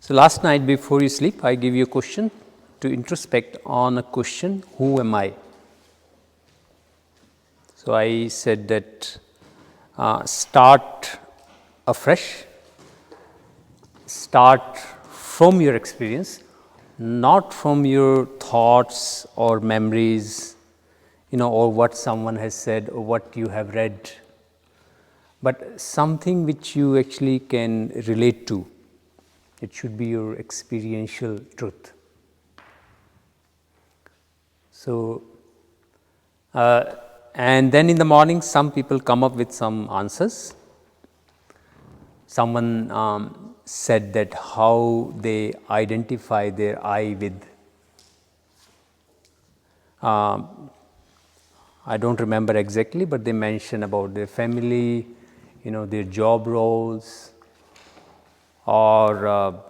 So, last night before you sleep, I give you a question to introspect on a question, who am I? So, I said that start afresh, start from your experience, not from your thoughts or memories, or what someone has said or what you have read, but something which you actually can relate to. It should be your experiential truth. So, and then in the morning, some people come up with some answers. Someone said that how they identify their I with, I don't remember exactly, but they mention about their family, their job roles, or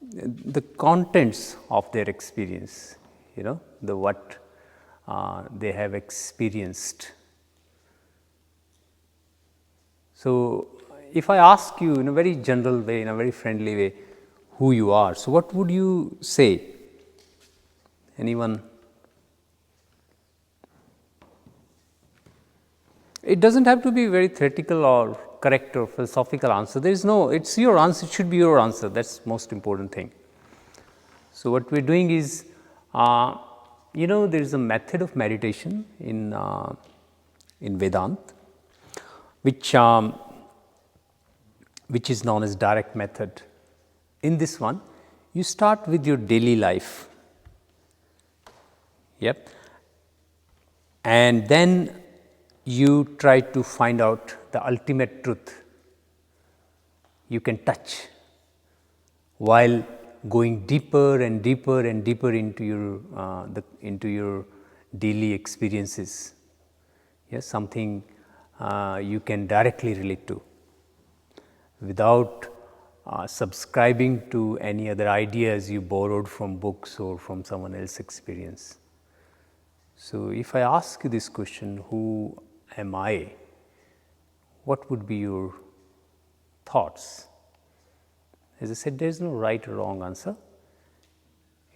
the contents of their experience, the what they have experienced. So, if I ask you in a very general way, in a very friendly way, who you are, so what would you say? Anyone? It does not have to be very theoretical or correct or philosophical answer. There is no, it is your answer, it should be your answer, that is most important thing. So, what we are doing is, there is a method of meditation in Vedanta, which is known as direct method. In this one, you start with your daily life, and then you try to find out the ultimate truth you can touch, while going deeper and deeper and deeper into your daily experiences. Something you can directly relate to, without subscribing to any other ideas you borrowed from books or from someone else's experience. So, if I ask you this question, who am I? What would be your thoughts? As I said, there is no right or wrong answer.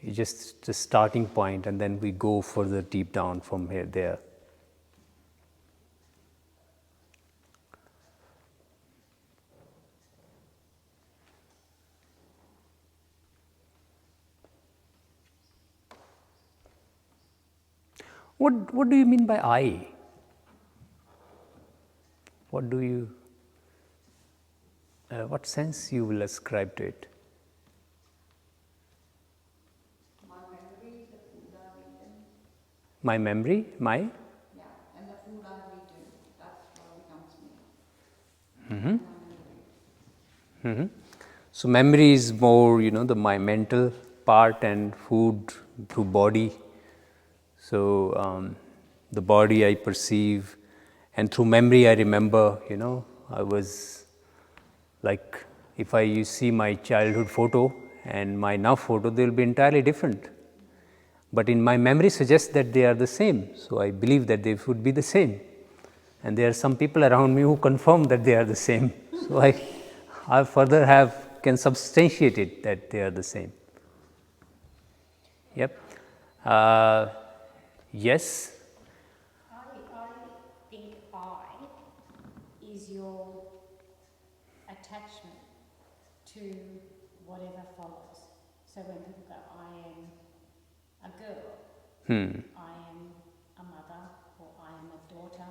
It's just the starting point, and then we go further deep down from there. What do you mean by I? What sense you will ascribe to it? My memory, the food I've eaten. My memory, Yeah, and the food I've eaten, that's what becomes me. So, memory is more, my mental part, and food through body. So, the body I perceive, and through memory I remember, I was like, if you see my childhood photo and my now photo, they will be entirely different. But in my memory suggests that they are the same. So, I believe that they would be the same. And there are some people around me who confirm that they are the same. So, I further can substantiate it that they are the same. Yep. Yes. I think I is your attachment to whatever follows. So when people go, I am a girl, I am a mother, or I am a daughter,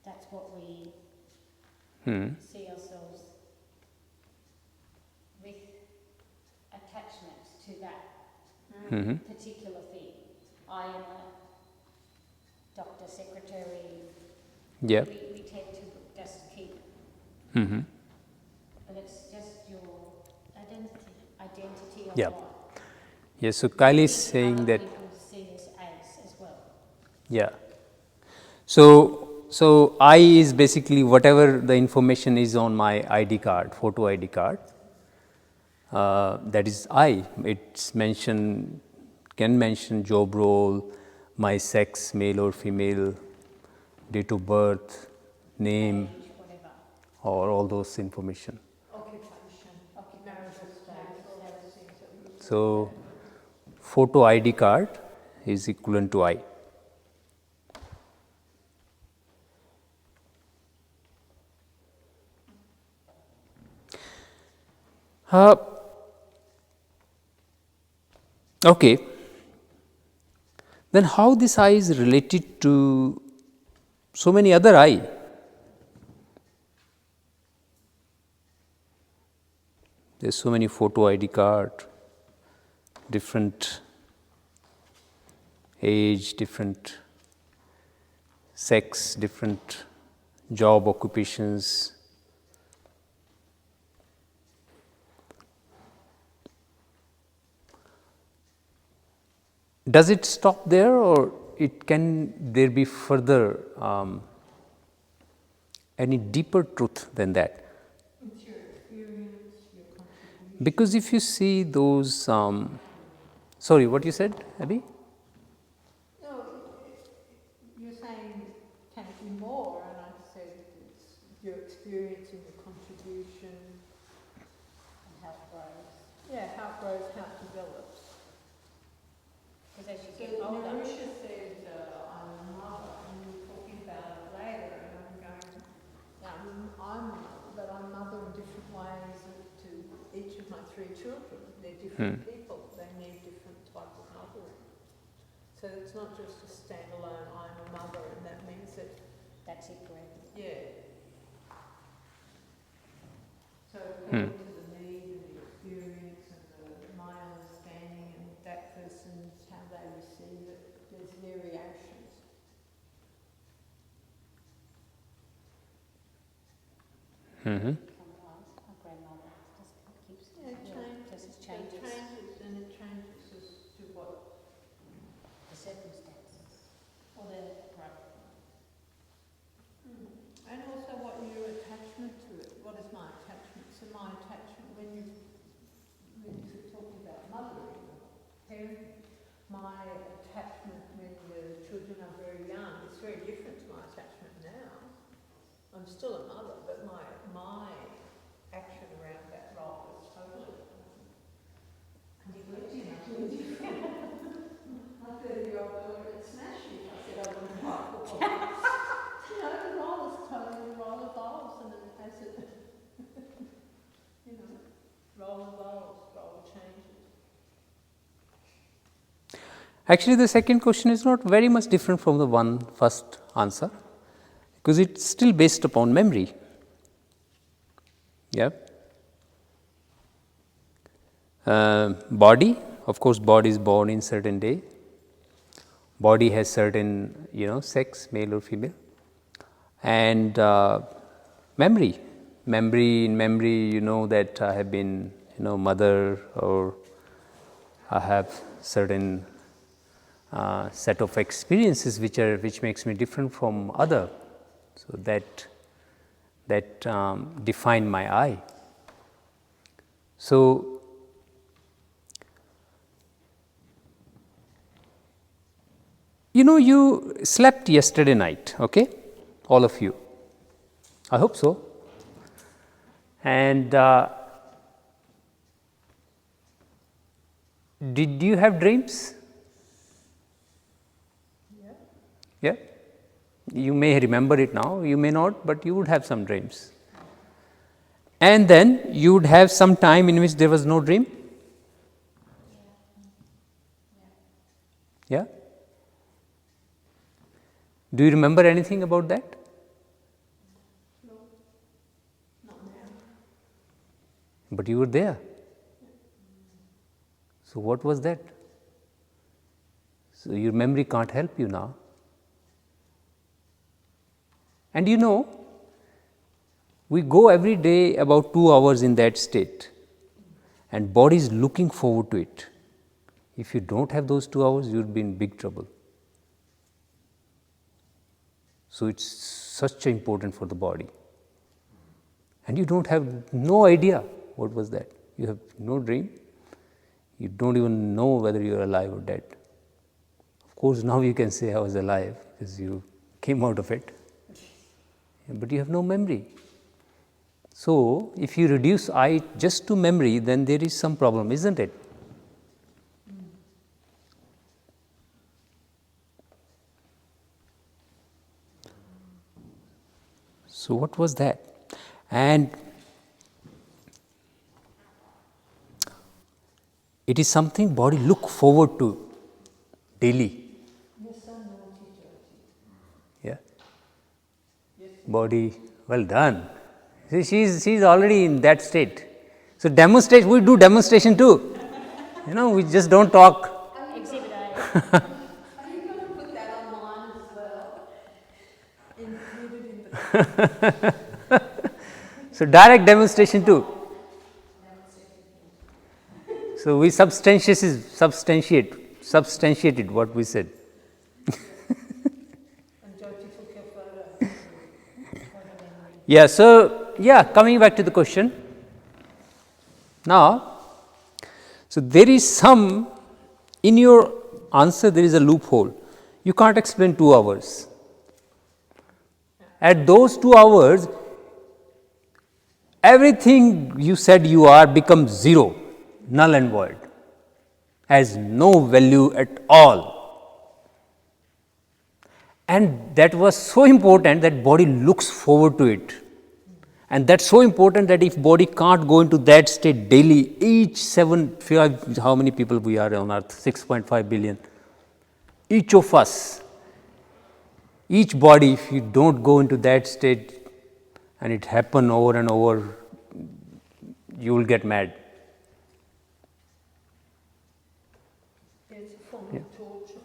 that's what we see ourselves with, attachments to that particular thing. I am a doctor, secretary. Yep. We tend to just keep, but it's just your identity of Yep. what. Yes. So, Kylie is I think saying other that. people see us as well. Yeah. So I is basically whatever the information is on my ID card, photo ID card. That is I. It's can mention job role, my sex, male or female, date of birth, name, Age, whatever. or all those information. Okay, So, photo ID card is equivalent to I. Okay. Then how this I is related to so many other I? There's so many photo ID card, different age, different sex, different job occupations. Does it stop there, or it can there be further any deeper truth than that? It's your experience, your contribution. Because if you see those, sorry, what you said, Abby? No, you're saying can it be more, and I said it's your experience and your contribution. And how it grows. Yeah, how it grows, how it develops. Because as you So get older, Narusha said, I'm a mother, and we were talking about it later, and I'm going, I'm a mother, but I'm mother in different ways to each of my three children. They're different people, they need different type of mothering. So it's not just a standalone, I'm a mother, and that means that, that's it forever. yeah. So according to the need and the experience and my understanding and that person's how they receive it, there's variations. Mm-hmm. Sometimes my grandmother just keeps Yeah, it changes. just So changes it changes and it changes as to what. the circumstances or the right. And also what your attachment to it. What is my attachment? So my attachment when you're talking about mothering, parenting, my attachment when the children are very young is very different to my attachment now. I'm still a mother, but my action around that role is totally completely different. My 30-year-old daughter would smash me if I said I wouldn't like football. You know, the role is totally, the role evolves and it has it, you know, role evolves, role changes. Actually, the second question is not very much different from the first answer, because it's still based upon memory. Yeah. Body, of course, body is born in certain day. Body has certain, sex, male or female, and memory. In memory, you know that I have been, mother, or I have certain set of experiences which makes me different from other. So that define my I. So you slept yesterday night, okay? All of you. I hope so. And did you have dreams? Yeah. You may remember it now, you may not, but you would have some dreams. And then you would have some time in which there was no dream? Yeah? Do you remember anything about that? No, not now. But you were there. So what was that? So your memory can't help you now. And we go every day about 2 hours in that state, and body is looking forward to it. If you don't have those 2 hours, you'll be in big trouble. So it's such important for the body. And you don't have no idea what was that. You have no dream. You don't even know whether you are alive or dead. Of course, now you can say I was alive because you came out of it. But you have no memory. So, if you reduce I just to memory, then there is some problem, isn't it? So what was that? And it is something body look forward to daily. Yeah. Body, well done. See, she's already in that state. So demonstrate, we do demonstration too. We just don't talk. Exhibit A. Are you going to put that online as well? Included in the So direct demonstration too. So we substantiated what we said. and Jyoti took your photo. Yeah, so coming back to the question. Now, so there is some, in your answer there is a loophole. You can't explain 2 hours. At those 2 hours, everything you said you are becomes zero, null and void, has no value at all. And that was so important that body looks forward to it. And that's so important that if body can't go into that state daily, how many people we are on earth? 6.5 billion. Each of us, each body, if you don't go into that state and it happen over and over, you will get mad. It's a form of torture.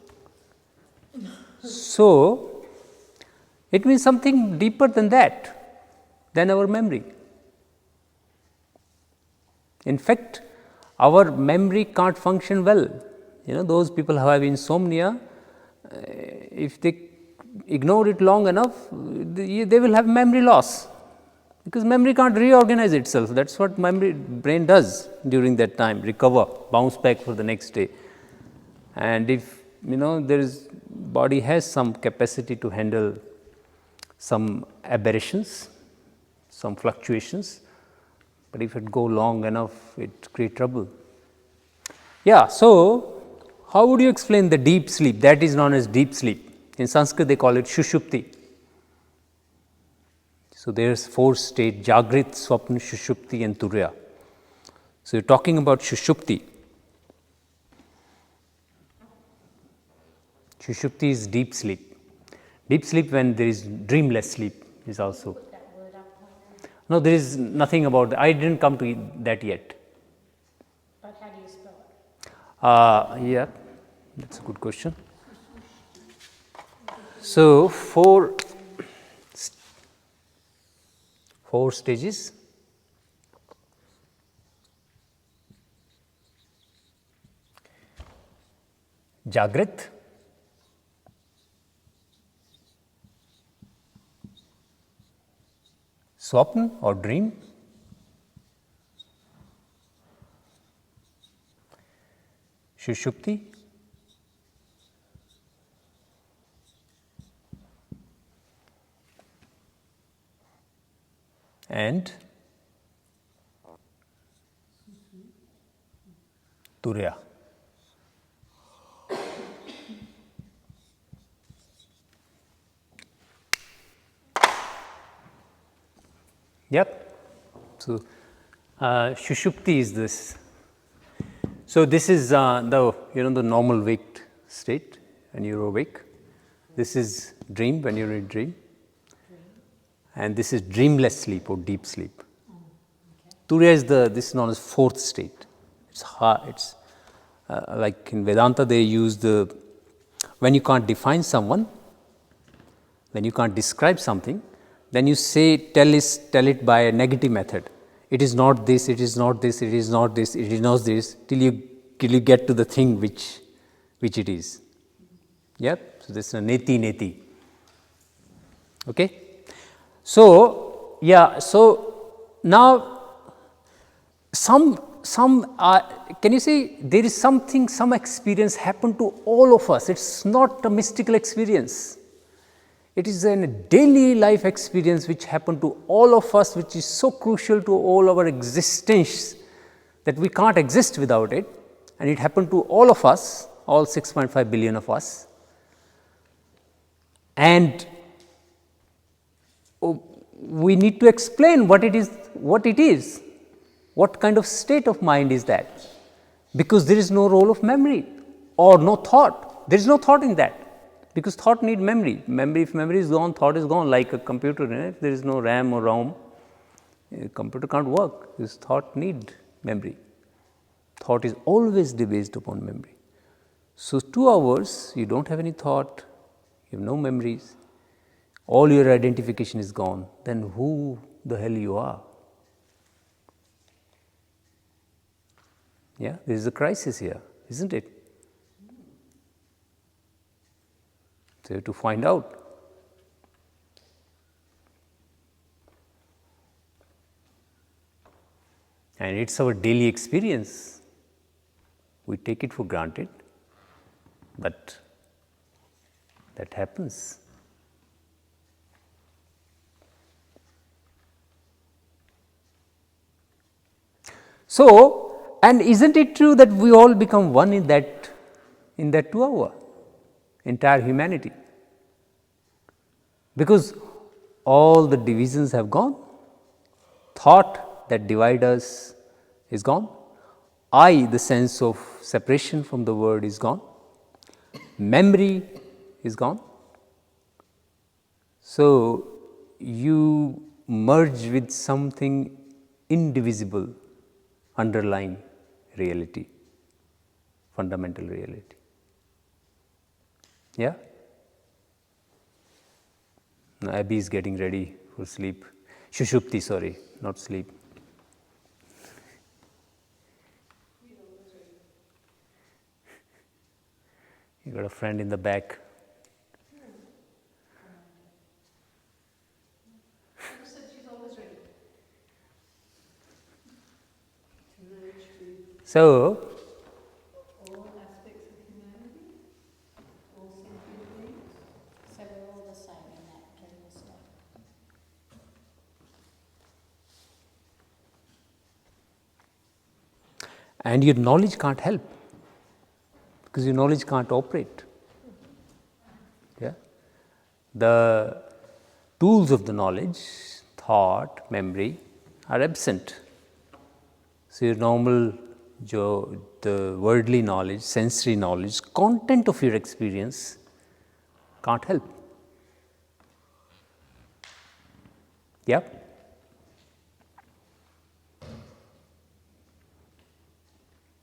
So, it means something deeper than that, than our memory. In fact, our memory can't function well. Those people who have insomnia, if they ignore it long enough, they will have memory loss, because memory can't reorganize itself. That's what brain does during that time, recover, bounce back for the next day. And if body has some capacity to handle some aberrations, some fluctuations, but if it go long enough, it create trouble. Yeah, so how would you explain the deep sleep? That is known as deep sleep. In Sanskrit, they call it Shushupti. So there's 4 states: Jagrit, Swapna, Shushupti, and Turiya. So you're talking about Shushupti. Shushupti is deep sleep. Deep sleep when there is dreamless sleep is also. No, there is nothing about that. I didn't come to that yet. But how do you spell it? Yeah, that's a good question. So, 4 stages. Jagrit, Swapn or dream, Shushupti, and Turiya. Yep. So, Shushupti is this. So, this is the normal waked state when you're awake. This is dream when you're in dream. And this is dreamless sleep or deep sleep. Turiya is this is known as 4th state. It's hard. It's like in Vedanta they use when you can't define someone, when you can't describe something, then you tell it by a negative method. It is not this, it is not this, it is not this, it is not this, till you get to the thing which it is. Yep. So this is a neti. Okay. So now can you see there is some experience happened to all of us. It's not a mystical experience. It is a daily life experience which happened to all of us, which is so crucial to all our existence that we can't exist without it. And it happened to all of us, all 6.5 billion of us. And we need to explain what it is, what kind of state of mind is that, because there is no role of memory or no thought. There is no thought in that, because thought need memory. If memory is gone, thought is gone, like a computer. If there is no RAM or ROM, a computer can't work. This thought need memory. Thought is always based upon memory. So 2 hours, you don't have any thought, you have no memories, all your identification is gone, then who the hell you are? Yeah, there is a crisis here, isn't it? So you have to find out. And it's our daily experience. We take it for granted, but that happens. So, and isn't it true that we all become one in that 2 hour, entire humanity? Because all the divisions have gone, thought that divide us is gone, I, the sense of separation from the world, is gone, memory is gone. So, you merge with something indivisible, underlying reality, fundamental reality. Yeah? Now, Abby is getting ready for sleep. Shushupti, sorry, not sleep. You got a friend in the back. So, All aspects of humanity, all sentient beings. So we're all the same in that dreamless state. and your knowledge can't help, because your knowledge can't operate. Yeah? The tools of the knowledge, thought, memory, are absent. So, your normal, the worldly knowledge, sensory knowledge, content of your experience can't help. Yeah?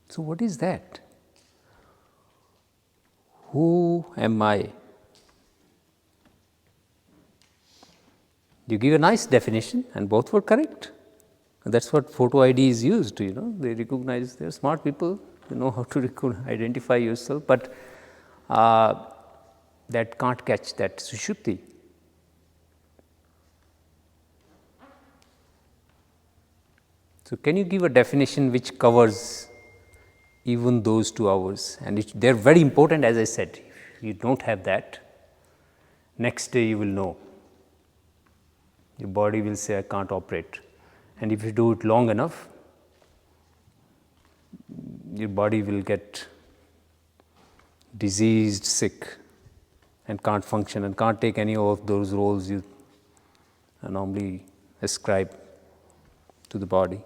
So, what is that? Who am I? You give a nice definition, and both were correct. And that's what photo ID is used to, they recognize, they're smart people, you know how to identify yourself, but that can't catch that sushupti. So, can you give a definition which covers even those 2 hours? And they're very important, as I said. If you don't have that, next day you will know. Your body will say, I can't operate. And if you do it long enough, your body will get diseased, sick, and can't function and can't take any of those roles you normally ascribe to the body.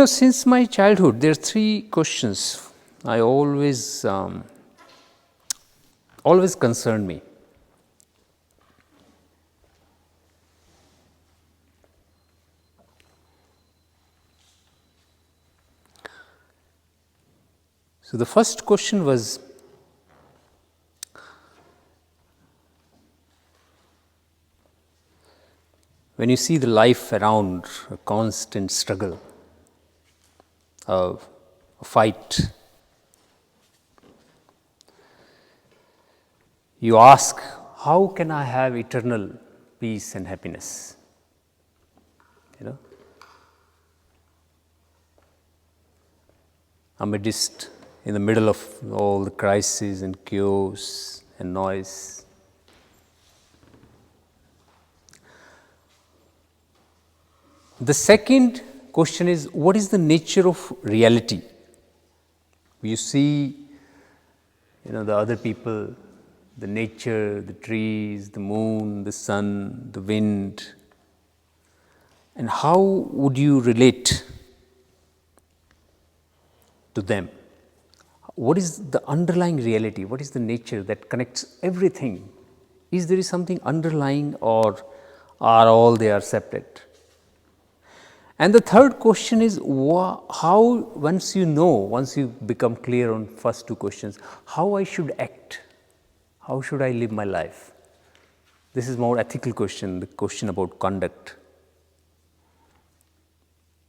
Since my childhood, there are 3 questions I always concern me. So, the first question was, when you see the life around, a constant struggle, a fight, you ask, how can I have eternal peace and happiness? In the middle of all the crises and chaos and noise, The second question is, what is the nature of reality? You see, the other people, the nature, the trees, the moon, the sun, the wind, and how would you relate to them? What is the underlying reality? What is the nature that connects everything? Is there something underlying, or are all they are separate? And the third question is, how, once you become clear on first two questions, how I should act, how should I live my life? This is more ethical question, the question about conduct.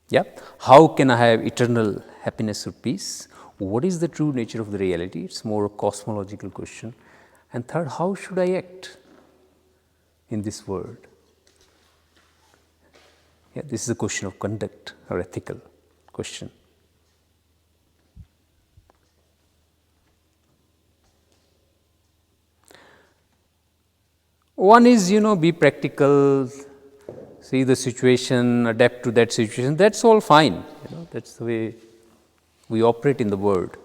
Yeah, how can I have eternal happiness or peace? What is the true nature of the reality? It's more a cosmological question. And third, how should I act in this world? Yeah, this is a question of conduct or ethical question. One is, be practical, see the situation, adapt to that situation. That's all fine. That's the way we operate in the world.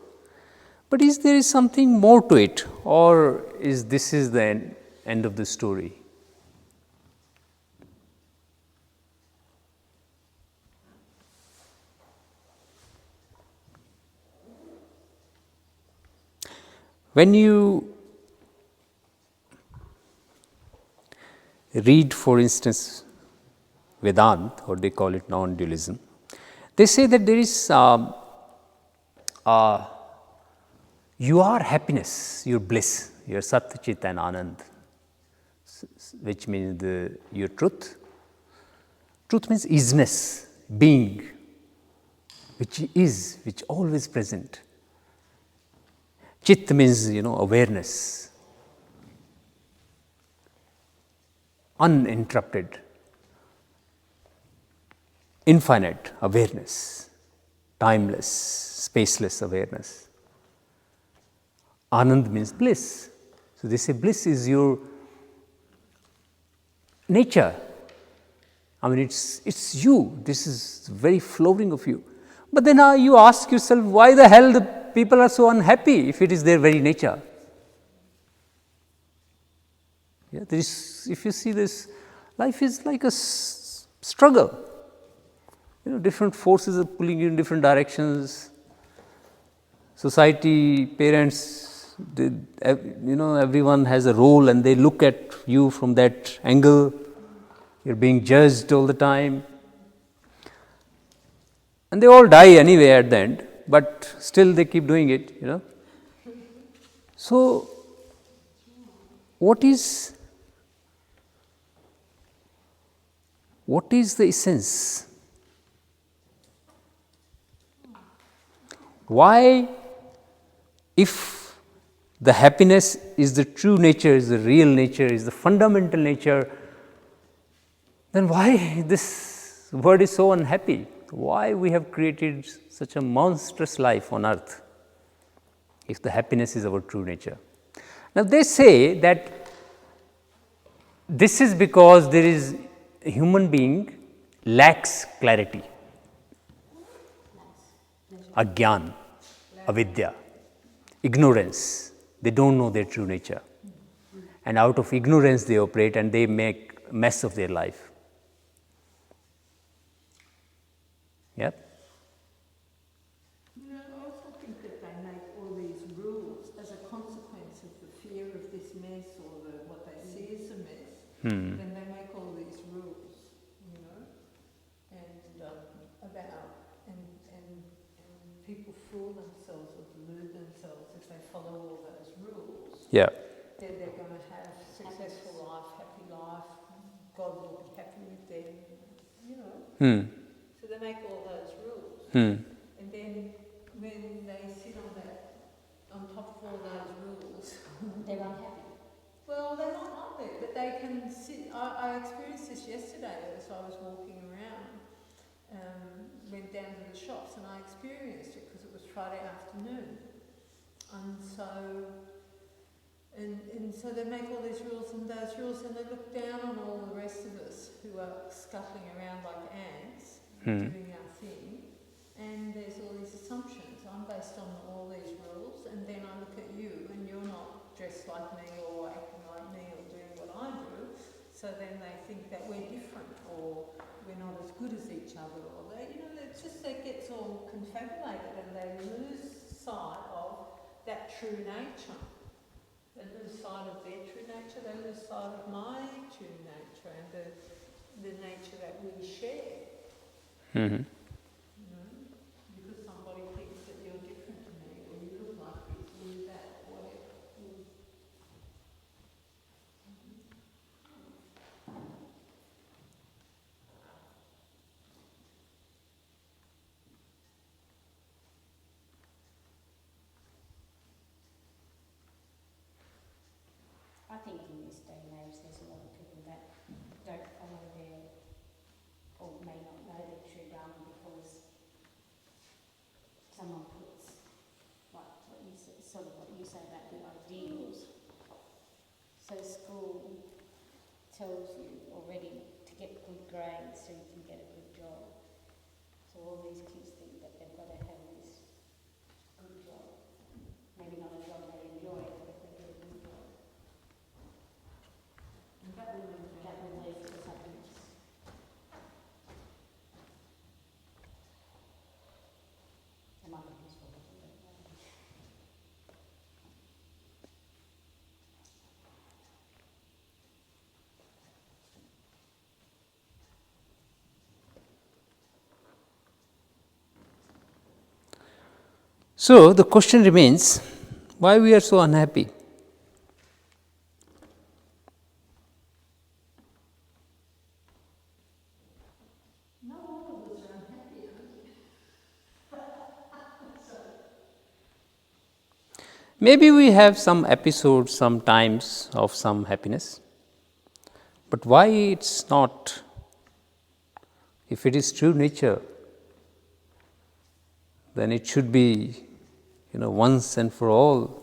But is there something more to it, or is this the end of the story? When you read, for instance, Vedanta, or they call it non-dualism, they say that there is you are happiness, your bliss, your Sat Chit and Anand, which means your truth. Truth means isness, being, which always present. Chit means, awareness, uninterrupted, infinite awareness, timeless, spaceless awareness. Anand means bliss. So they say bliss is your nature. I mean, it's you. This is very flowing of you. But then you ask yourself, why the hell the people are so unhappy if it is their very nature? Yeah, if you see this, life is like a struggle. Different forces are pulling you in different directions. Society, parents, everyone has a role, and they look at you from that angle. You're being judged all the time. And they all die anyway at the end, but still they keep doing it, So, what is the essence? Why, if the happiness is the true nature, is the real nature, is the fundamental nature, then why this world is so unhappy? Why we have created such a monstrous life on earth, if the happiness is our true nature? Now they say that this is because a human being lacks clarity. Agyan, avidya, ignorance. They don't know their true nature. And out of ignorance they operate, and they make a mess of their life. Yeah? I also think that they make all these rules as a consequence of the fear of this mess, or what they see as a mess. Then they make all these rules, and people fool themselves or delude themselves if they follow all those rules. Yeah. They're going to have successful life, happy life. God will be happy with them. So they make all those rules. And then when they sit on top of all those rules, They're unhappy. well, they're not on there, but they can sit. I experienced this yesterday as I was walking around. Went down to the shops, and I experienced it because it was Friday afternoon. And so they make all these rules, and they look down on all the rest of us who are scuttling around like ants. doing our thing, and there's all these assumptions. I'm based on all these rules, and then I look at you, and you're not dressed like me or acting like me or doing what I do, so then they think that we're different or we're not as good as each other, or they, it's just it gets all confabulated, and they lose sight of that true nature. They lose sight of their true nature, they lose sight of my true nature and the nature that we share. Mm-hmm. Because somebody thinks that you're different to me, or you look like this, or you that, or whatever. I think in this day and age there's a lot of people that don't follow their, or may not know their true Dharma because someone puts, like what you say, sort of what you say about the ideals. So school tells you already to get good grades so you can get a good job. So all these kids think that they've got to have this good job. Maybe not a job they enjoy, but if they get a good job, that will lead to happiness. It might be useful, but So the question remains, why we are so unhappy? No, all of us are unhappy. Maybe we have some episodes, sometimes of some happiness, but why it's not? If it is true nature, then it should be, once and for all.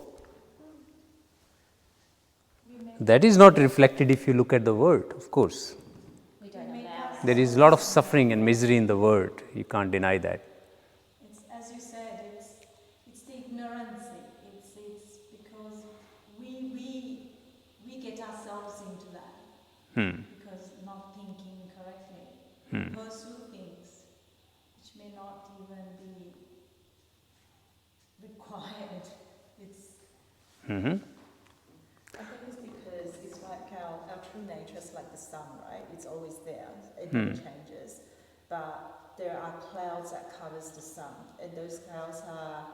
That is not reflected if you look at the world, of course. we don't allow. There is a lot of suffering and misery in the world. You can't deny that. It's, as you said, it's the ignorance. It's because we get ourselves into that because not thinking correctly. Pursue things which may not even be required. I think it's because it's like our true nature is like the sun, right? It's always there. It never changes. But there are clouds that covers the sun, and those clouds are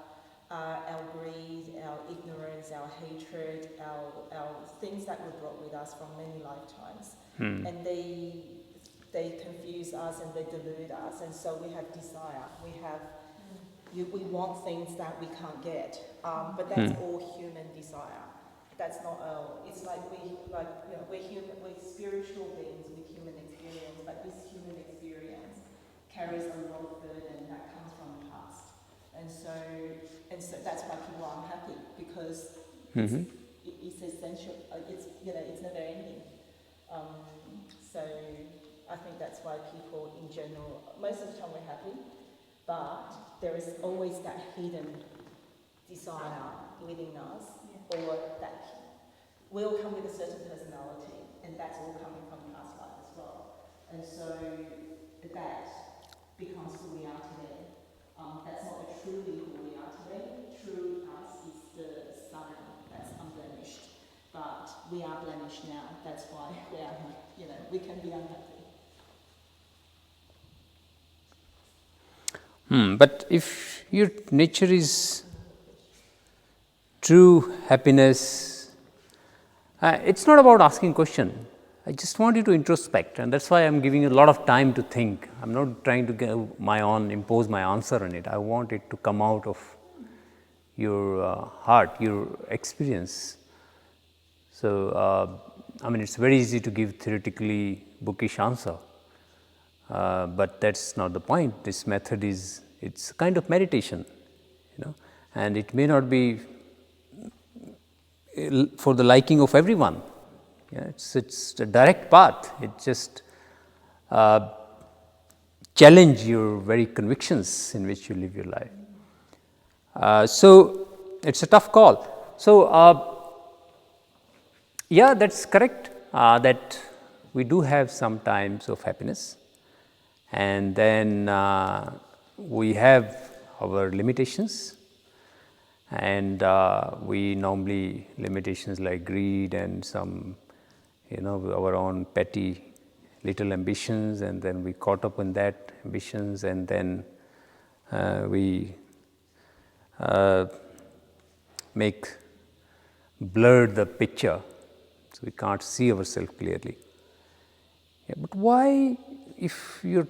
our greed, our ignorance, our hatred, our things that were brought with us from many lifetimes. And they confuse us and they delude us, and so we have desire. We want things that we can't get, but that's all human desire. That's not it's like we're human, we're spiritual beings with human experience, but this human experience carries a lot of burden that comes from the past, and so that's why people are unhappy, because it's essential. It's never ending. So I think that's why people in general, most of the time we're happy, but there is always that hidden desire within us, or that will come with a certain personality, and that's all coming from past life as well. And so that becomes who we are today. That's not truly who we are today. True us is the sun that's unblemished, but we are blemished now. That's why we are, we can be unhappy. But if your nature is true happiness, it's not about asking question. I just want you to introspect, and that's why I'm giving you a lot of time to think. I'm not trying to impose my answer on it. I want it to come out of your heart, your experience. So, it's very easy to give theoretically bookish answer, but that's not the point. This method it's a kind of meditation, and it may not be for the liking of everyone. It's a direct path. It just challenge your very convictions in which you live your life. So it's a tough call. So yeah, that's correct, that we do have some times of happiness, and then we have our limitations, and we normally limitations like greed and some, our own petty little ambitions, and then we caught up in that ambitions, and then we make blur the picture, so we can't see ourselves clearly. Yeah, but why, if your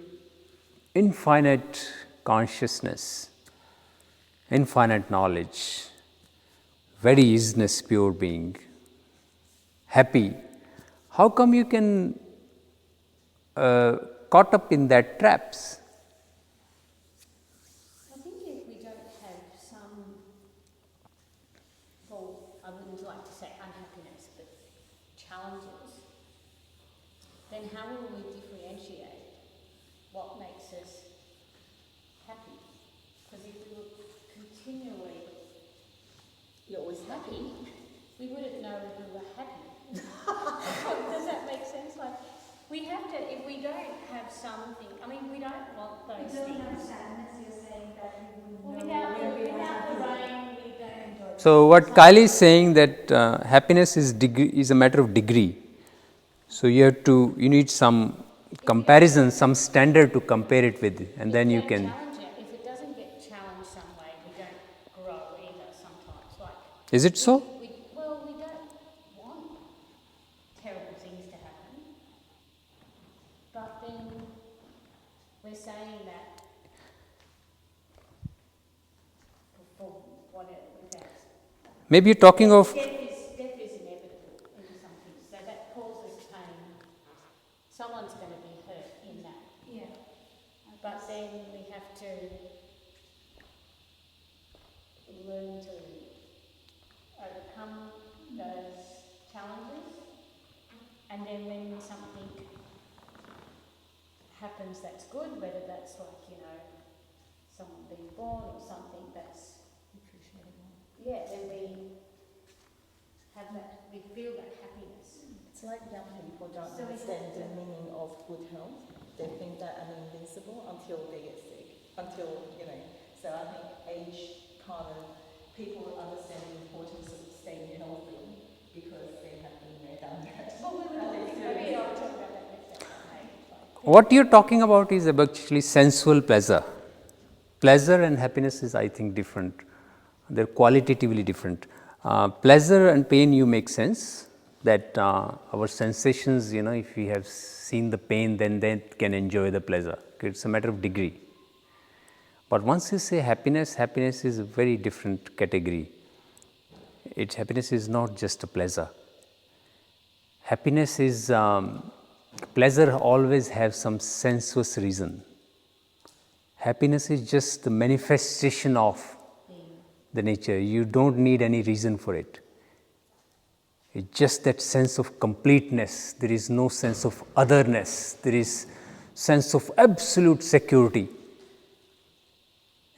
infinite consciousness, infinite knowledge, very isness, pure being, happy, how come you can caught up in that traps? I think if we don't have some, well, I wouldn't like to say unhappiness, but challenges, then how will we differentiate what makes us happy? Because if we were continually You're always happy. we wouldn't know if we were happy. Does that make sense? Like, we have to, if we don't have something, I mean, we don't want those things. sadness, you're saying that you Well, without the rain, we don't enjoy it. So what Kylie is saying, that happiness is a matter of degree. So you need some comparison, some standard to compare it with, and then you can. Challenge it. If it doesn't get challenged some way, we don't grow either sometimes. Like, Is it so? we don't want terrible things to happen. But then we're saying that for whatever, without Maybe you're talking of. death is inevitable in some things, so that causes pain. Someone's going to be hurt in that. Yeah. But then we have to learn to overcome those challenges. And then when something happens that's good, whether that's like, someone being born or something that's, then we have that, we feel that happiness. It's like young people don't So is understand it- the meaning of good health. They think that I'm invincible until they get sick. So I think age people understand the importance of staying healthy because they have been down that. Maybe I'll talk about that next time. What you're talking about is actually sensual pleasure. Pleasure and happiness is, I think, different. They're qualitatively different. Pleasure and pain, you make sense that our sensations, if we have seen the pain, then they can enjoy the pleasure. It's a matter of degree. But once you say happiness, happiness is a very different category. Happiness is not just a pleasure. Happiness is, pleasure always have some sensuous reason. Happiness is just the manifestation of the nature. You don't need any reason for it. It's just that sense of completeness. There is no sense of otherness. There is sense of absolute security.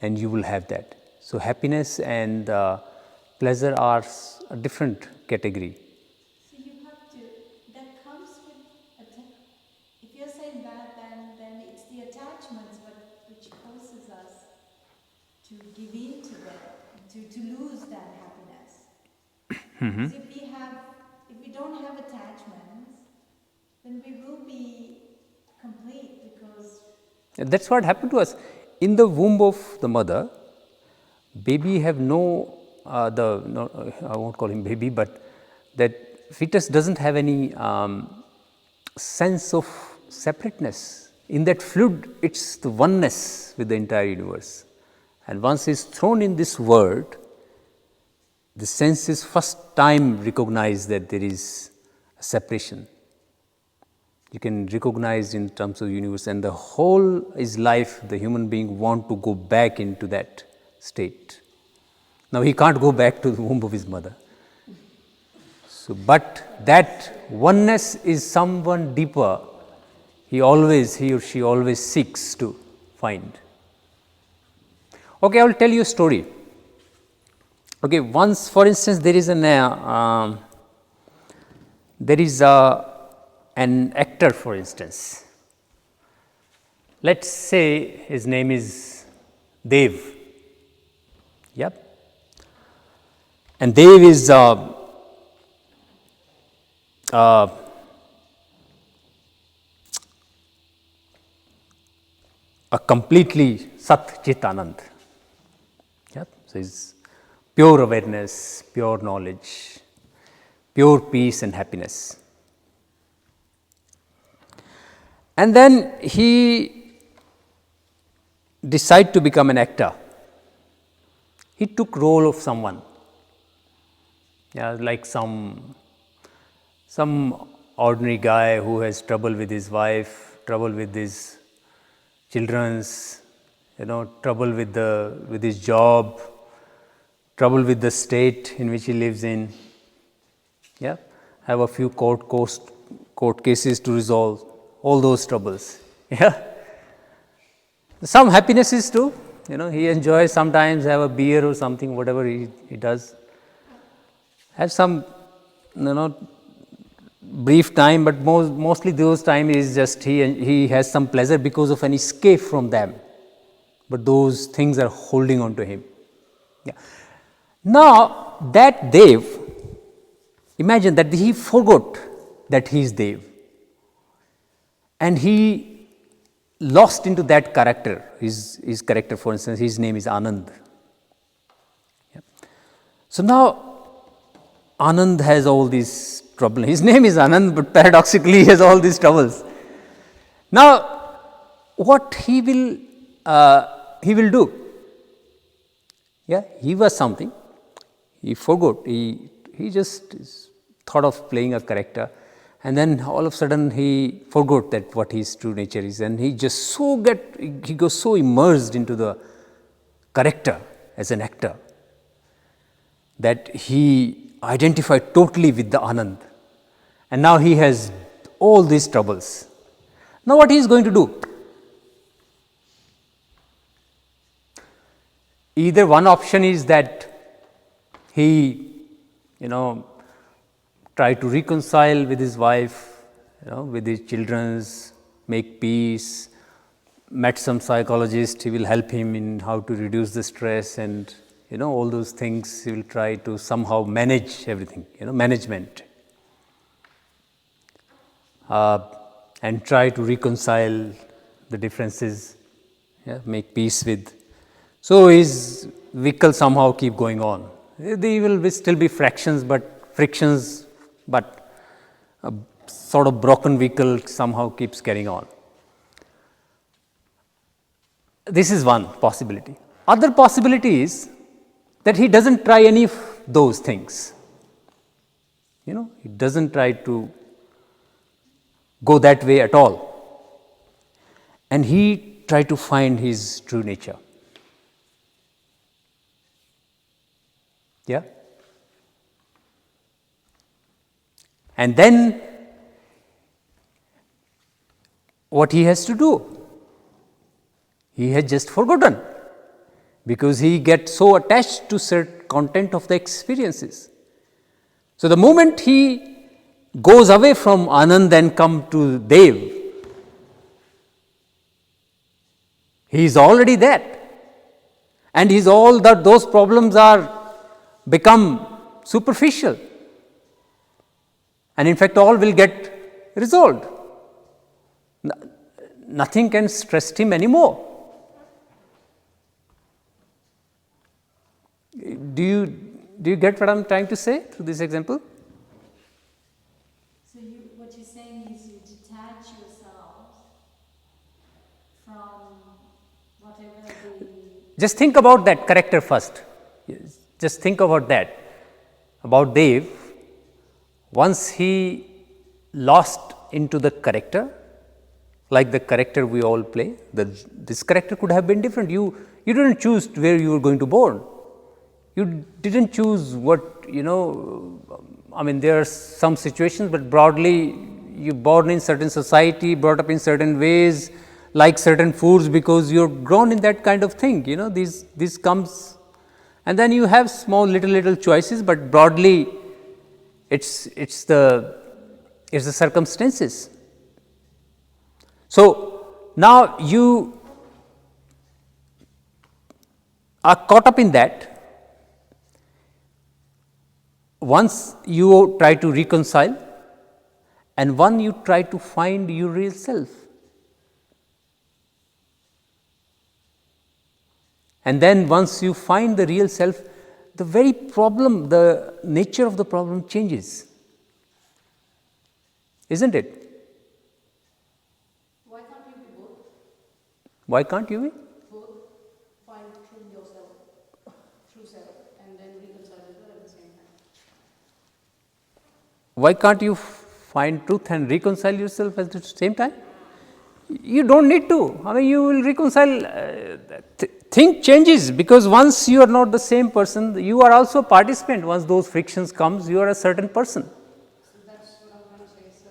And you will have that. So happiness and pleasure are a different category. So you have to, that comes with, if you're saying that, then it's the attachments which causes us to give in to that, to lose that happiness. Because if we don't have attachments, then we will be complete because That's what happened to us. In the womb of the mother, baby have I won't call him baby, but that fetus doesn't have any sense of separateness. In that fluid, it's the oneness with the entire universe. And once it's thrown in this world, the senses first time recognize that there is a separation. You can recognize in terms of the universe, and the whole is life. The human being want to go back into that state. Now he can't go back to the womb of his mother. So, but that oneness is someone deeper. he or she always seeks to find. Okay, I will tell you a story. Okay, once, for instance, there is an actor, for instance. Let's say his name is Dev. Yep. And Dev is a completely Sat Chit Anand. Yep. So he's pure awareness, pure knowledge, pure peace and happiness. And then he decided to become an actor. He took role of someone, like some ordinary guy who has trouble with his wife, trouble with his children's, trouble with his job, trouble with the state in which he lives in. Yeah, have a few court cases to resolve. All those troubles. Yeah, some happinesses too. He enjoys sometimes have a beer or something, whatever he does. Have some, brief time, but mostly those time is just he has some pleasure because of an escape from them. But those things are holding on to him. Yeah. Now that Dev, imagine that he forgot that he is Dev. And he lost into that character, his character, for instance, his name is Anand. Yeah. So now Anand has all these troubles. His name is Anand, but paradoxically he has all these troubles. Now, what he will do? Yeah, he was something. He forgot. He just thought of playing a character. And then all of a sudden he forgot that what his true nature is, and he just he goes so immersed into the character as an actor that he identified totally with the Anand, and now he has all these troubles. Now what he is going to do? Either one option is that he, try to reconcile with his wife, with his children, make peace, met some psychologist, he will help him in how to reduce the stress and, all those things, he will try to somehow manage everything, management. And try to reconcile the differences, make peace with. So his vehicle somehow keep going on. There will still be frictions, but a sort of broken vehicle somehow keeps carrying on. This is one possibility. Other possibility is that he doesn't try any of those things. He doesn't try to go that way at all. And he try to find his true nature. Yeah? And then what he has to do? He has just forgotten, because he gets so attached to certain content of the experiences. So the moment he goes away from Anand and come to Dev, he is already there. And those problems are become superficial. And in fact, all will get resolved. Nothing can stress him anymore. Do you get what I am trying to say through this example? So what you're saying is you detach yourself from whatever the... Just think about that character first. Just think about that. About Dev. Once he lost into the character, like the character we all play, this character could have been different. You didn't choose where you were going to born. You didn't choose what, there are some situations, but broadly you're born in certain society, brought up in certain ways, like certain foods because you're grown in that kind of thing, you know, this comes, and then you have small little choices, but broadly it's the circumstances. So now you are caught up in that. Once you try to reconcile, and one you try to find your real self. And then once you find the real self, the very problem, the nature of the problem changes. Isn't it? Why can't you be both? Why can't you be? Both find true yourself, true self, and then reconcile as well at the same time. Why can't you find truth and reconcile yourself at the same time? You don't need to. I mean, you will reconcile. Thing changes because once you are not the same person, you are also a participant. Once those frictions comes, you are a certain person. So that's what I'm trying to say. So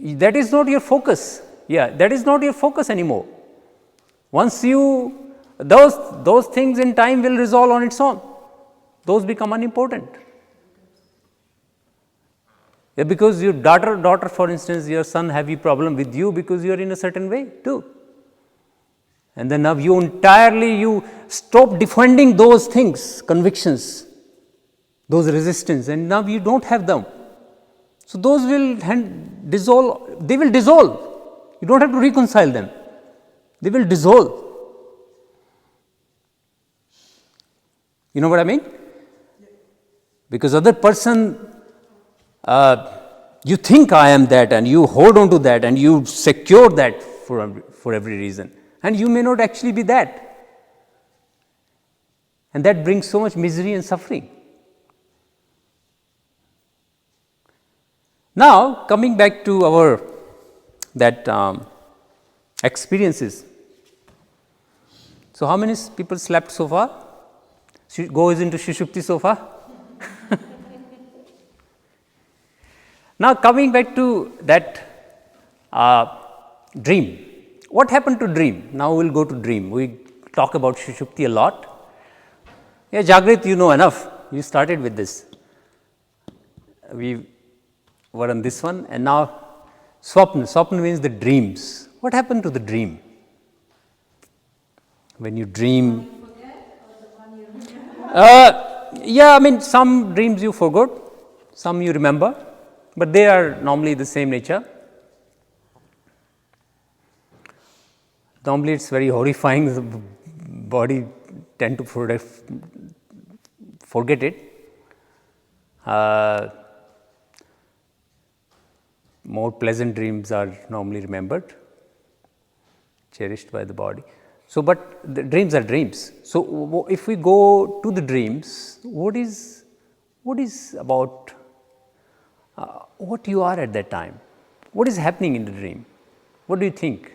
if That is not your focus. Yeah, that is not your focus anymore. Once you, those things in time will resolve on its own. Those become unimportant. Yeah, because your daughter, for instance, your son have a problem with you because you are in a certain way too. And then now you stop defending those things, convictions, those resistance, and now you don't have them. So those will dissolve, they will dissolve. You don't have to reconcile them. They will dissolve. You know what I mean? Because other person, you think I am that, and you hold on to that, and you secure that for every reason. And you may not actually be that. And that brings so much misery and suffering. Now, coming back to our experiences. So, how many people slept so far? Goes into Sushupti so far? Now, coming back to that dream. What happened to dream? Now we will go to dream. We talk about Sushupti a lot. Yeah, Jagrit, you know enough. You started with this. We were on this one, and now Swapna. Swapna means the dreams. What happened to the dream? When you dream. Yeah, I mean, some dreams you forgot, some you remember, but they are normally the same nature. Normally, it's very horrifying. The body tend to forget it. More pleasant dreams are normally remembered, cherished by the body. So, but the dreams are dreams. So, if we go to the dreams, what is about what you are at that time? What is happening in the dream? What do you think?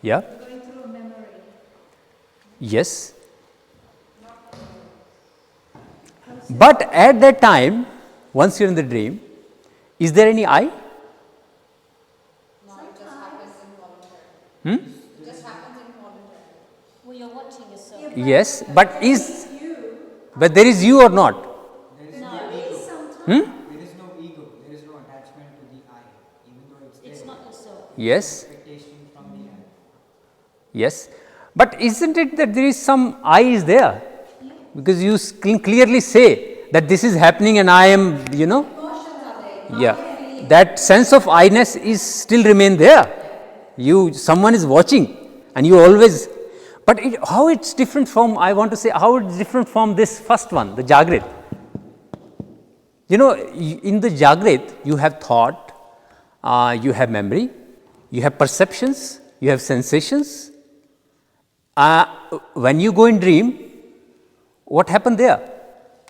Yeah? going through a memory. Yes. But at that time, once you're in the dream, is there any I? No, it just happens involuntarily. It just happens involuntarily. Well, you're watching yourself. Yes, but there is you or not? There is no ego, there is no attachment to the I, even though it's there. It's not yourself. Yes. Expectation from the I. Yes. But isn't it that there is some I is there? Because you can clearly say that this is happening and I am, you know. Yeah. That sense of I-ness is still remain there. Someone is watching and you always, but how it's different from, I want to say, how it's different from this first one, the Jagrit. You know, in the Jagrit, you have thought, you have memory, you have perceptions, you have sensations. When you go in dream, what happened there?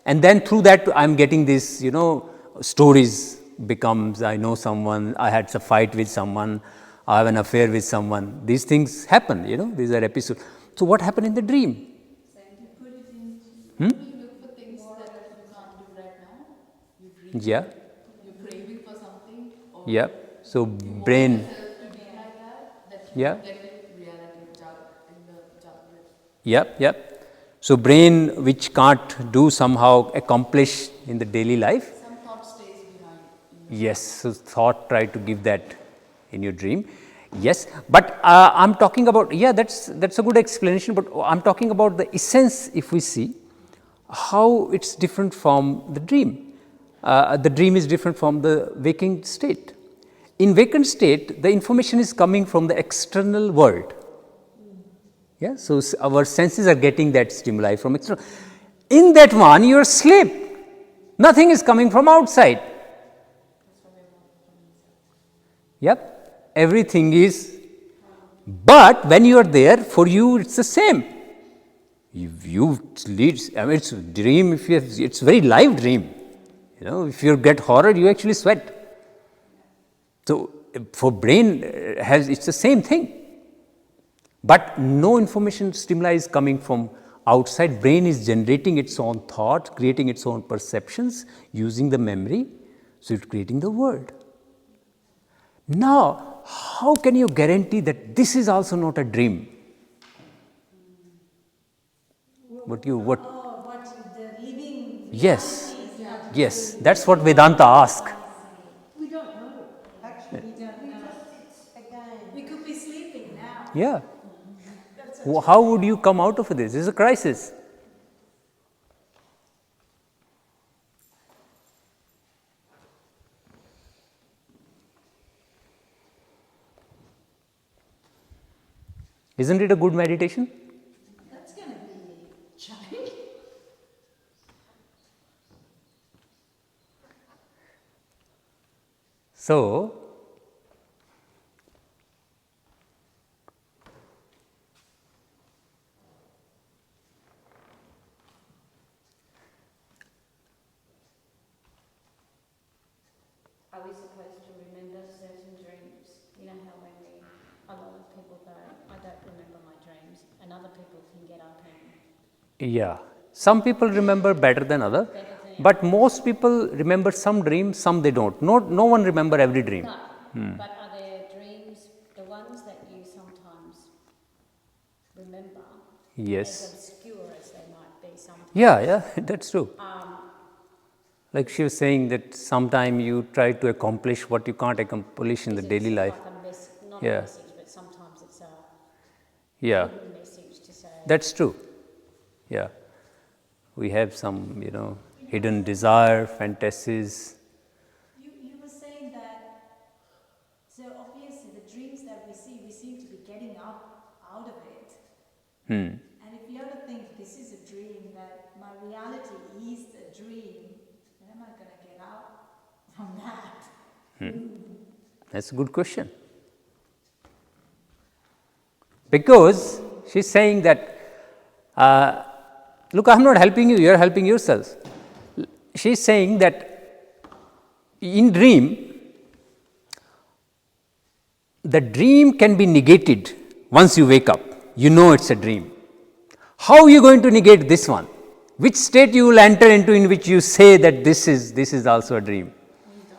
And then through that, I am getting this, you know, stories becomes, I know someone, I had a fight with someone, I have an affair with someone. These things happen, you know, these are episodes. So what happened in the dream? We look for things that you can't do right now. Yeah. You're craving for something, or Yeah. So you want brain. yourself to be like that you Yeah. get in reality, in the Jagrut. Yep, yep. So brain which can't do somehow accomplish in the daily life. Some thought stays behind. In the Yes, so thought try to give that in your dream. Yes, but I'm talking about, yeah, that's a good explanation, but I'm talking about the essence. If we see how it's different from the dream. The dream is different from the waking state. In waking state, the information is coming from the external world. Yeah, so our senses are getting that stimuli from external. In that one, you are asleep. Nothing is coming from outside. Yep, everything is. But when you are there, for you, it's the same. You lead. I mean, it's a dream. If you have, it's very live dream. You know, if you get horror, you actually sweat. So for brain, it's the same thing. But no information stimuli is coming from outside. Brain is generating its own thought, creating its own perceptions, using the memory. So it's creating the world. Now, how can you guarantee that this is also not a dream? What? Oh, what the living Yes, reality is not yes. That's what Vedanta asks. We don't know. Actually, We don't we know. just, it's again. We could be sleeping now. Yeah. How would you come out of this? This is a crisis. Isn't it a good meditation? That's going to be challenging. So, Are we supposed to remember certain dreams? You know how when a lot of people go, I don't remember my dreams, and other people can get up and yeah, some people remember better than other, but most people remember some dreams, some they don't. No one remember every dream. no. But are there dreams, the ones that you sometimes remember, Yes. as obscure as they might be sometimes? Yeah, that's true. Like she was saying that sometime you try to accomplish what you can't accomplish in the Is it daily life. like not Yeah. a message, but sometimes it's a Yeah, hidden message to say. that's true. Yeah. We have some, hidden desire, fantasies. You were saying that, so obviously the dreams that we seem to be getting up out of it. Hmm. And if you ever think this is a dream, that my reality is a dream, then am I going to get out from that? That's a good question. Because she's saying that, look, I'm not helping you, you're helping yourself. She's saying that in dream, the dream can be negated once you wake up. You know it's a dream. How are you going to negate this one? Which state you will enter into in which you say that this is also a dream? When you die.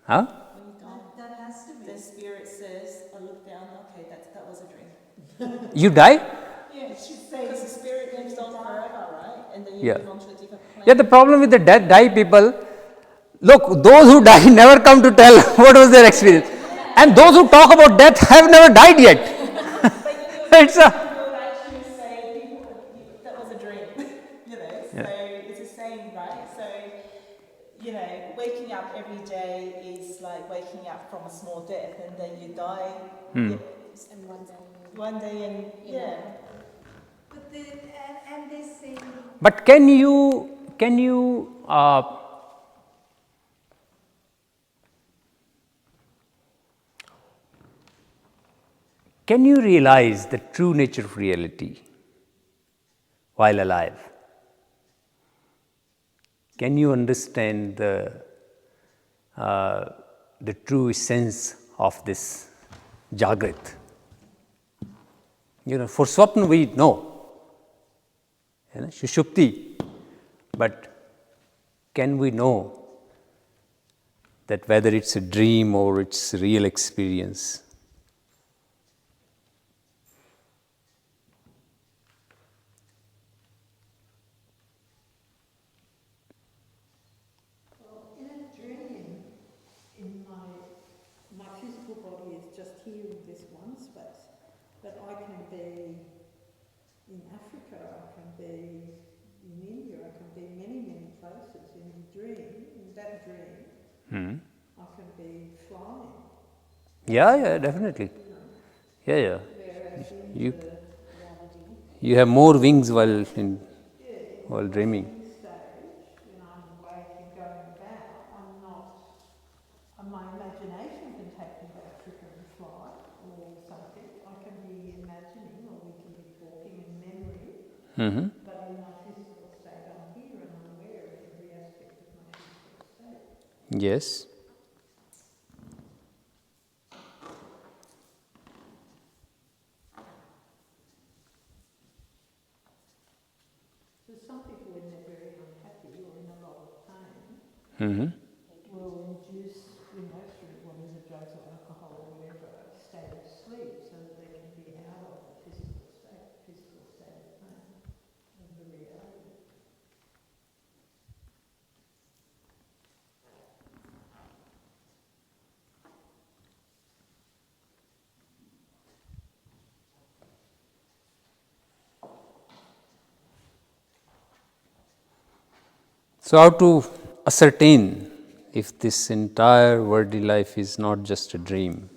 Huh? When you die. That has to be. The spirit says, I look down, okay, that was a dream. You die? Yeah, she's saying. Because the spirit lives on forever, right? And then you Yeah. move on to a different planet. Yeah, the problem with the die people, look, those who die never come to tell what was their experience. And those who talk about death have never died yet. It's a, People actually say that was a dream, so it's a saying, right? So, waking up every day is like waking up from a small death and then you die. Yeah, And one day one day and, yeah. But and they say, but can you realize the true nature of reality while alive? Can you understand the true essence of this Jagrat? For Swapna we know, Shushupti, but can we know that whether it's a dream or it's real experience. Well, in a dream, in my physical body is just here in this one space, but I can be in Africa, I can be in India, I can be many, many places. In the dream, in that dream, Hmm. I can be flying. Yeah, definitely. You know, Yeah. whereas in You- the You have more wings while yeah, dreaming. in the stage, when I'm awake and going about, I'm not. My imagination can take me to Africa and fly or something. I can be imagining, or we can be talking in memory. Hmm. But in my physical state, I'm here and I'm aware of every aspect of my physical state. Yes. So some people, when they're very unhappy or in a lot of pain, Hmm. will induce, through whatever drugs or alcohol or whatever, a state of sleep so that they can be out of the physical state of pain and the reality. So, how to ascertain if this entire worldly life is not just a dream?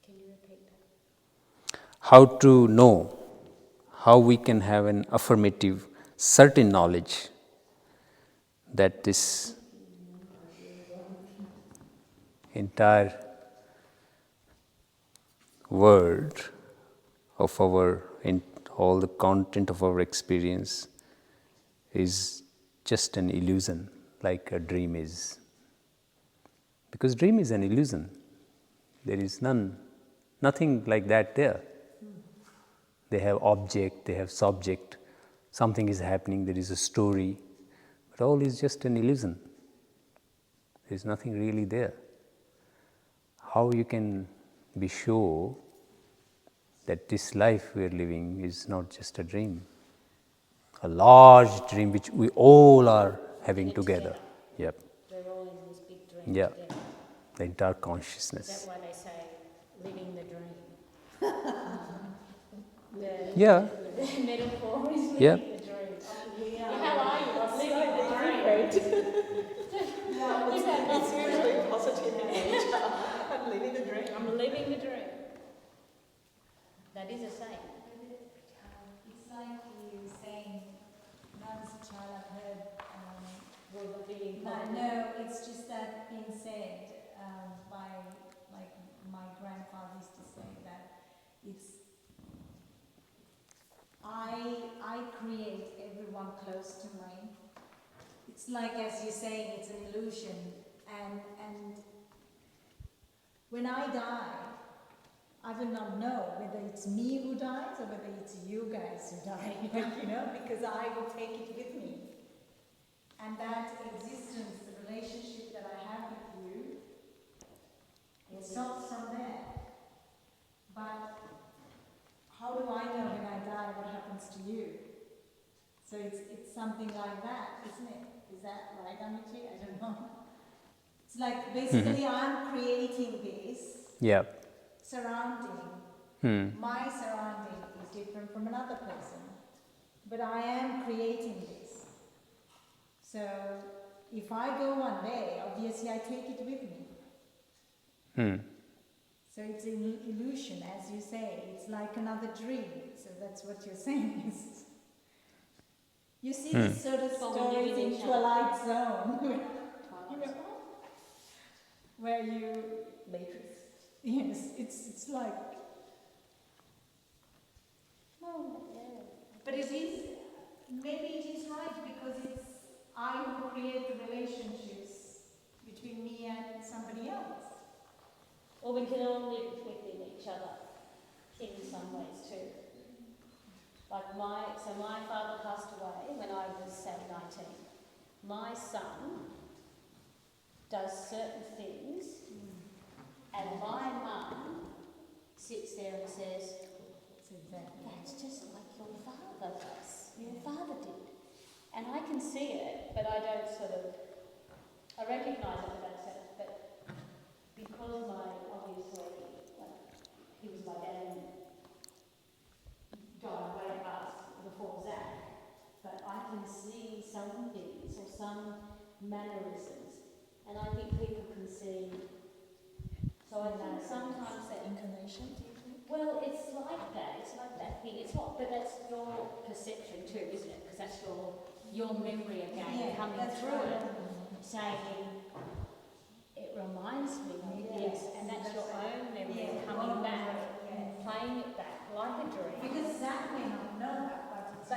Can you repeat that? How to know, how we can have an affirmative, certain knowledge that this entire world of all the content of our experience is just an illusion, like a dream is. Because dream is an illusion. There is nothing like that there. They have object, they have subject, something is happening, there is a story, but all is just an illusion. There is nothing really there. How you can be sure that this life we are living is not just a dream, a large dream which we all are having together. Yep. We're all in this big dream Yeah. together. The entire Is that consciousness. why they say living the dream? The Yeah. metaphor is living Yeah. the dream. How are you? I'm living the dream. Is that not It's true? usually positive in nature. I'm living the dream. I'm living the dream. That is a saying. It's like you saying, when I was a child, I've heard, Will the living no, it's just that being said by, like, my grandfather used to say that it's, I create everyone close to me. It's like, as you're saying, it's an illusion, and when I die, I will not know whether it's me who dies or whether it's you guys who die, because I will take it with me. And that existence, the relationship that I have with you, it stops from there. But how do I know when I die what happens to you? So it's something like that, isn't it? Is that right, Amici? I don't know. It's like basically I'm creating this Yep. surrounding. My surrounding is different from another person, but I am creating this. So if I go one day, obviously I take it with me. So it's an illusion, as you say. It's like another dream. So that's what you're saying is. You see this sort of Well, we stories live in in each Twilight Zone, where you, Matrix. yes, it's like, No, yeah. but it is, maybe it is right because it's I who create the relationships between me and somebody else. Or we can all live within each other in some ways too. Like when my father passed away, when I was, say, 19, my son does certain things, and my mum sits there and says, that's just like your father does, your father did. And I can see it, but I don't sort of, I recognise it, but I don't say it. But because obviously, he was my dad and died way past before Zach, but I can see some things or some mannerisms, and I think people can see. So I think sometimes that Inclination, do you think? well, it's like that thing. It's not, but that's your perception too, isn't it? Because that's your memory again coming through it, saying it reminds me of this, and that's your own memory coming back, playing it back like a dream. Because Zach may not know that, but it's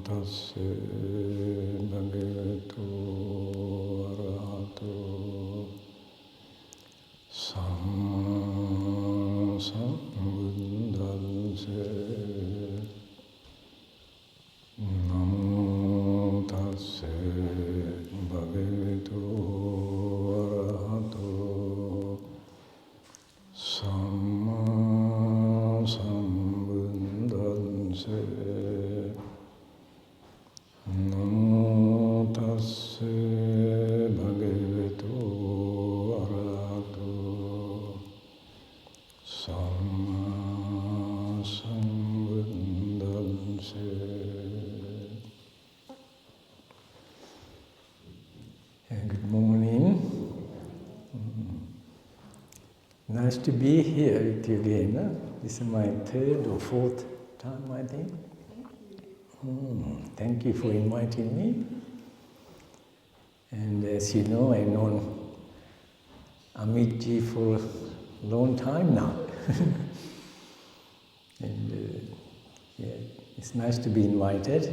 Tassa bhagavato arahato samma sambuddhassa. Namo tassa bhagavato arahato samma sambuddhassa. Namo tassa bhagavato arahato samma sambuddhassa. Good morning. Nice to be here with you again. This is my third or fourth time, I think. Thank you for inviting me. And as you know, I've known Amitji for a long time now. And it's nice to be invited.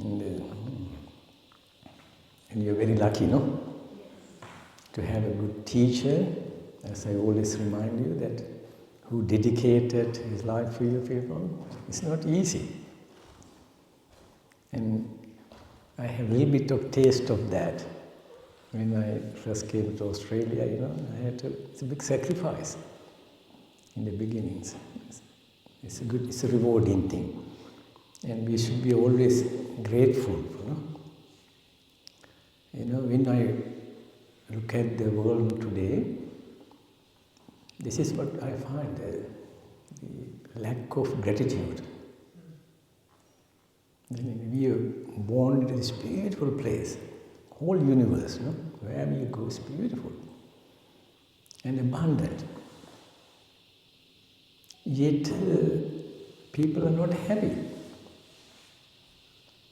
And you're very lucky, no? To have a good teacher, as I always remind you, that who dedicated his life for you people. It's not easy. And I have a little bit of taste of that. When I first came to Australia, it's a big sacrifice in the beginnings. It's a rewarding thing. And we should be always grateful, when I look at the world today, this is what I find, the lack of gratitude. We are born into this beautiful place, whole universe, wherever you go is beautiful and abundant. Yet people are not happy.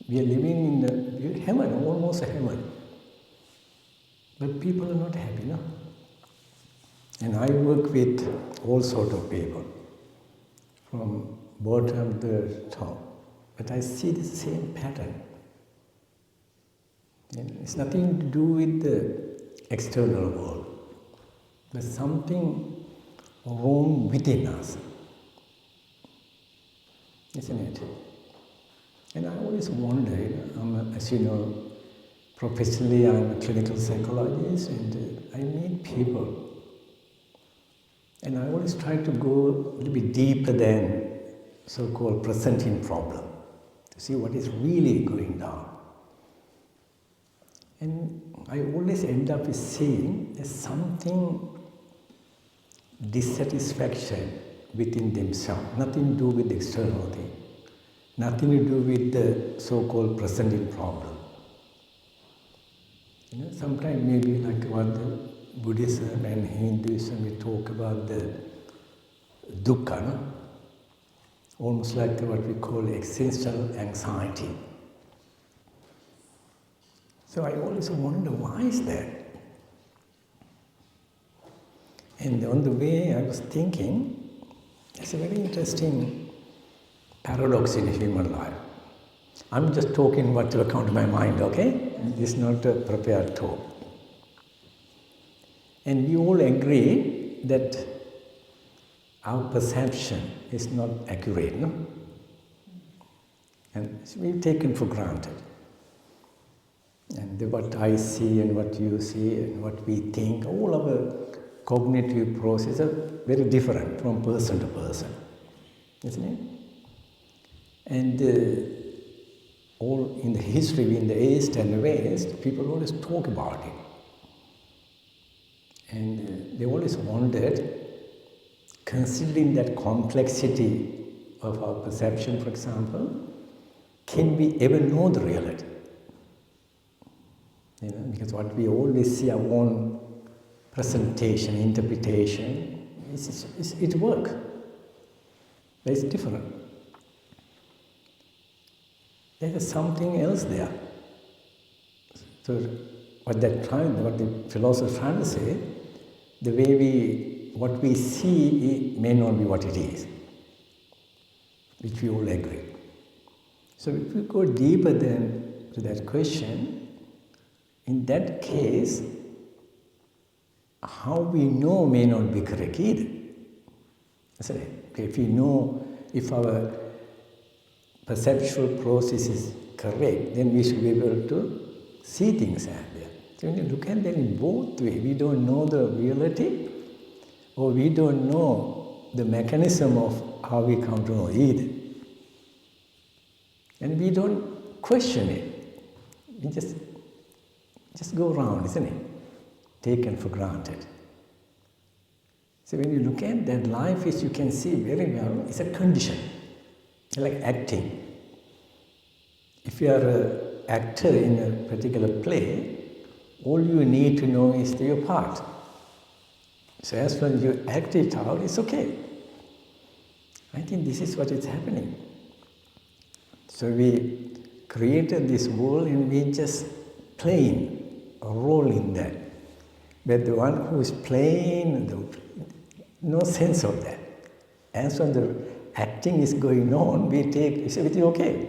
We are living in heaven, almost a heaven. But people are not happy, no? And I work with all sorts of people, from bottom to the top. But I see the same pattern. And it's nothing to do with the external world, but something wrong within us. Isn't it? And I always wonder, as you know, professionally I'm a clinical psychologist and I meet people. And I always try to go a little bit deeper than so-called presenting problem, to see what is really going down. And I always end up with saying there's something dissatisfaction within themselves, nothing to do with the external thing, nothing to do with the so-called presenting problem. Sometimes maybe like what the Buddhism and Hinduism, we talk about the dukkha, no? Almost like what we call existential anxiety. So I always wonder, why is that? And on the way I was thinking, It's a very interesting paradox in human life. I'm just talking what will come to my mind, okay? This is not a prepared talk. And we all agree that our perception is not accurate, no? And we've taken for granted. And what I see and what you see and what we think, all our cognitive processes are very different from person to person, isn't it? And all in the history, in the East and the West, people always talk about it. And they always wondered, considering that complexity of our perception, for example, can we ever know the reality? Because what we always see, our own presentation, interpretation, it works. But it's different. There is something else there. So what the philosopher is trying to say, the way what we see may not be what it is, which we all agree. So if we go deeper then to that question, in that case, how we know may not be correct either. Isn't it? If we know, if our perceptual process is correct, then we should be able to see things as they are. So when you look at them in both ways, we don't know the reality, or we don't know the mechanism of how we come to know either. And we don't question it. We just go around, isn't it? Taken for granted. So when you look at that, life is, you can see very well, it's a condition. Like acting. If you are an actor in a particular play, all you need to know is your part. So as long as you act it out, it's okay. I think this is what is happening. So we created this world and we just playing a role in that. But the one who is playing, no sense of that. As when the acting is going on, we take, it's everything okay.